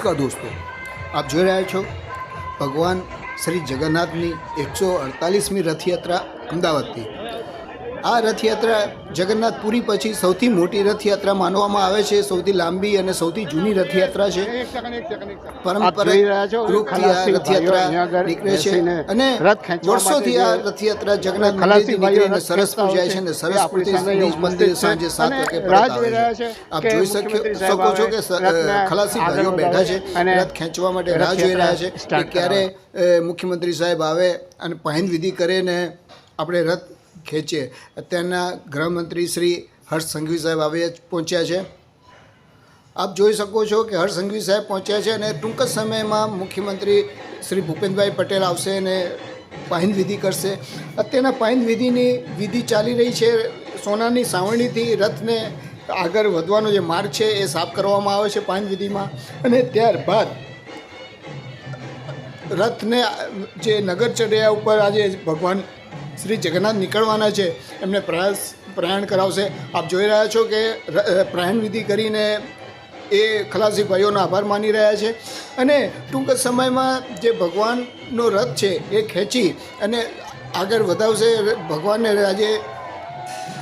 નમસ્કાર દોસ્તો, આપ જોઈ રહ્યા છો ભગવાન શ્રી જગન્નાથની 148મી રથયાત્રા અમદાવાદથી। આ રથયાત્રા જગન્નાથપુરી પછી સૌથી મોટી રથયાત્રા માનવામાં આવે છે, સૌથી લાંબી અને સૌથી જૂની રથયાત્રા છે। પરંપરાગત રૂપથી આ રથયાત્રા નીકળે છે અને વર્ષોથી આ રથયાત્રા જગન્નાથ મંદિરથી નીકળીને સરસ પૂજાય છે અને સરસ પૂજતી મંદિર સાંજે 7 વાગે પરત આવે છે। આપ જોઈ શકો છો કે ખલાસી ભાઈઓ બેઠા છે, રથ ખેંચવા માટે રાહ જોઈ રહ્યા છે કે ક્યારે મુખ્યમંત્રી સાહેબ આવે અને પહન વિધિ કરે ને આપણે રથ ખેંચે। અત્યારના ગૃહમંત્રી શ્રી હર્ષ સંઘવી સાહેબ પહોંચ્યા છે। આપ જોઈ શકો છો કે હર્ષ સંઘવી સાહેબ પહોંચ્યા છે અને ટૂંક જ સમયમાં મુખ્યમંત્રી શ્રી ભૂપેન્દ્રભાઈ પટેલ આવશે અને પહન વિધિ કરશે। અત્યારના પહન વિધિની વિધિ ચાલી રહી છે। સોનાની સાવરણીથી રથને આગળ વધવાનો જે માર્ગ છે એ સાફ કરવામાં આવે છે પહન વિધિમાં અને ત્યારબાદ રથને જે નગરચર્યા ઉપર આજે ભગવાન શ્રી જગન્નાથ નીકળવાના છે એમને પ્રયાણ કરાવશે। આપ જોઈ રહ્યા છો કે પ્રયાણ વિધિ કરીને એ ખલાસી ભાઈઓનો આભાર માની રહ્યા છે અને ટૂંક જ સમયમાં જે ભગવાનનો રથ છે એ ખેંચી અને આગળ વધાવશે। ભગવાનને આજે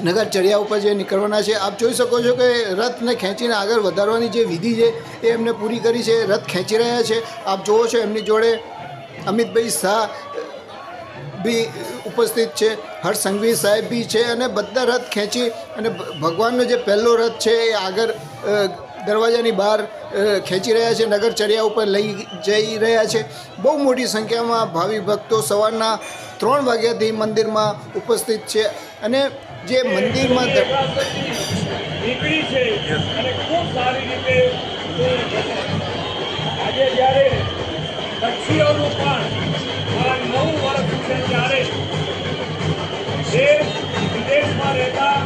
નગરચર્યા ઉપર જે નીકળવાના છે, આપ જોઈ શકો છો કે રથને ખેંચીને આગળ વધારવાની જે વિધિ છે એ એમને પૂરી કરી છે। રથ ખેંચી રહ્યા છે, આપ જુઓ છો એમની જોડે અમિતભાઈ શાહ બી ઉપસ્થિત છે, હર્ષ સંઘવી સાહેબ બી છે અને બધા રથ ખેંચી અને ભગવાનનો જે પહેલો રથ છે એ આગળ દરવાજાની બહાર ખેંચી રહ્યા છે, નગરચર્યા ઉપર લઈ જઈ રહ્યા છે। બહુ મોટી સંખ્યામાં ભાવિ ભક્તો સવારના 3 વાગ્યાથી મંદિરમાં ઉપસ્થિત છે અને જે મંદિરમાં નીકળી છે અને ખૂબ સારી રીતે આજે જ્યારે પક્ષીઓનું પણ આ 9 વર્ષ છે ત્યારે દેશ વિદેશમાં રહેતા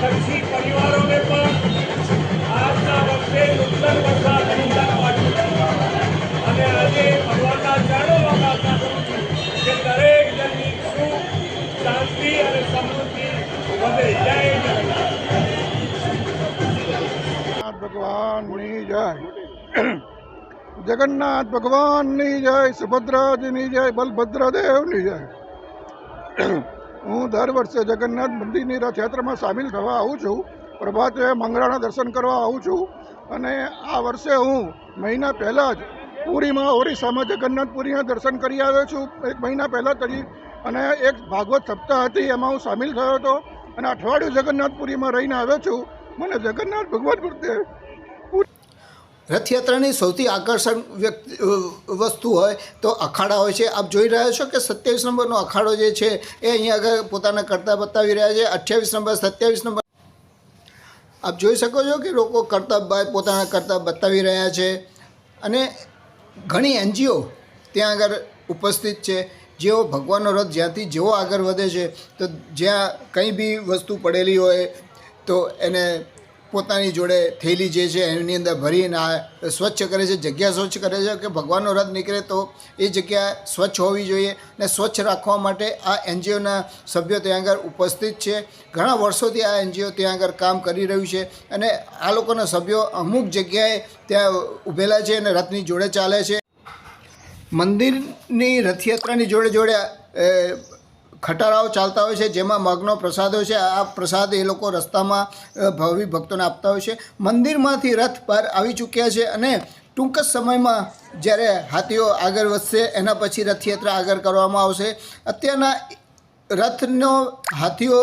પક્ષી પરિવારોને પણ આજના વર્ષે નુકસાન વરસાદ અને આજે ભગવાનના ચરણોમાં પ્રાર્થના કરું છું કે દરેક જણની સુખ શાંતિ અને સમૃદ્ધિ વધે। જય જગન્નાથ ભગવાનની જય, જગન્નાથ ભગવાનની જય, સુભદ્રાજીની જય, બલભદ્રદેવની જય। હું દર વર્ષે જગન્નાથ મંદિરની રથયાત્રામાં સામેલ થવા આવું છું। પ્રભાતે મંગળાના દર્શન કરવા આવું છું અને આ વર્ષે હું મહિના પહેલાં જ પુરીમાં ઓરિસ્સામાં જગન્નાથપુરીના દર્શન કરી આવ્યો છું 1 મહિના પહેલાં કરી અને એક ભાગવત સપ્તાહ હતી એમાં હું સામેલ થયો હતો અને અઠવાડિયું જગન્નાથપુરીમાં રહીને આવ્યો છું। મને જગન્નાથ ભગવાન પ્રત્યે રથયાત્રાની સૌથી આકર્ષક વસ્તુ હોય તો અખાડા હોય છે। આપ જોઈ રહ્યા છો કે 27 નંબરનો અખાડો જે છે એ અહીંયા આગળ પોતાના કરતા બતાવી રહ્યા છે। 28 નંબર 27 નંબર આપ જોઈ શકો છો કે લોકો પોતાના કરતા બતાવી રહ્યા છે અને ઘણી એનજીઓ ત્યાં આગળ ઉપસ્થિત છે। જેઓ ભગવાનનો રથ જ્યાંથી જેવો આગળ વધે છે તો જ્યાં કંઈ બી વસ્તુ પડેલી હોય તો એને પોતાની જોડે થેલી જે છે એની અંદર ભરીને સ્વચ્છ કરે છે, જગ્યા સ્વચ્છ કરે છે કે ભગવાનનો રથ નીકળે તો એ જગ્યા સ્વચ્છ હોવી જોઈએ ને સ્વચ્છ રાખવા માટે આ એનજીઓના સભ્યો ત્યાં આગળ ઉપસ્થિત છે। ઘણા વર્ષોથી આ એનજીઓ ત્યાં આગળ કામ કરી રહ્યું છે અને આ લોકોના સભ્યો અમુક જગ્યાએ ત્યાં ઊભેલા છે અને રથની જોડે ચાલે છે। મંદિરની રથયાત્રાની જોડે જોડે ખટારાઓ ચાલતા હોય છે જેમાં મગનો પ્રસાદ હોય છે। આ પ્રસાદ એ લોકો રસ્તામાં ભાવિ ભક્તોને આપતા હોય છે। મંદિરમાંથી રથ બહાર આવી ચૂક્યા છે અને ટૂંક જ સમયમાં જ્યારે હાથીઓ આગળ વધશે એના પછી રથયાત્રા આગળ કરવામાં આવશે। અત્યારના રથનો હાથીઓ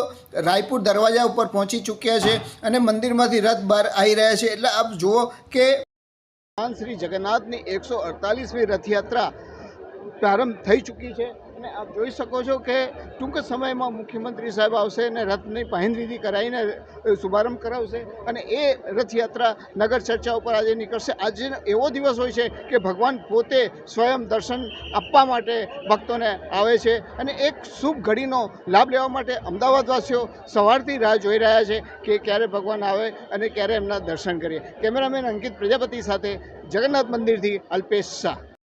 રાયપુર દરવાજા ઉપર પહોંચી ચૂક્યા છે અને મંદિરમાંથી રથ બહાર આવી રહ્યા છે। એટલે આપ જુઓ કે ભગવાન શ્રી જગન્નાથની 148મી રથયાત્રા પ્રારંભ થઈ ચૂકી છે અને આપ જોઈ શકો છો કે ટૂંક સમયમાં મુખ્યમંત્રી સાહેબ આવશે અને રથની પહન વિધિ કરાવીને શુભારંભ કરાવશે અને એ રથયાત્રા નગર ચર્ચા ઉપર આજે નીકળશે। આજે એવો દિવસ હોય છે કે ભગવાન પોતે સ્વયં દર્શન આપવા માટે ભક્તોને આવે છે અને એક શુભ ઘડીનો લાભ લેવા માટે અમદાવાદવાસીઓ સવારથી રાહ જોઈ રહ્યા છે કે ક્યારે ભગવાન આવે અને ક્યારે એમના દર્શન કરીએ। કેમેરામેન અંકિત પ્રજાપતિ સાથે જગન્નાથ મંદિરથી અલ્પેશ શાહ।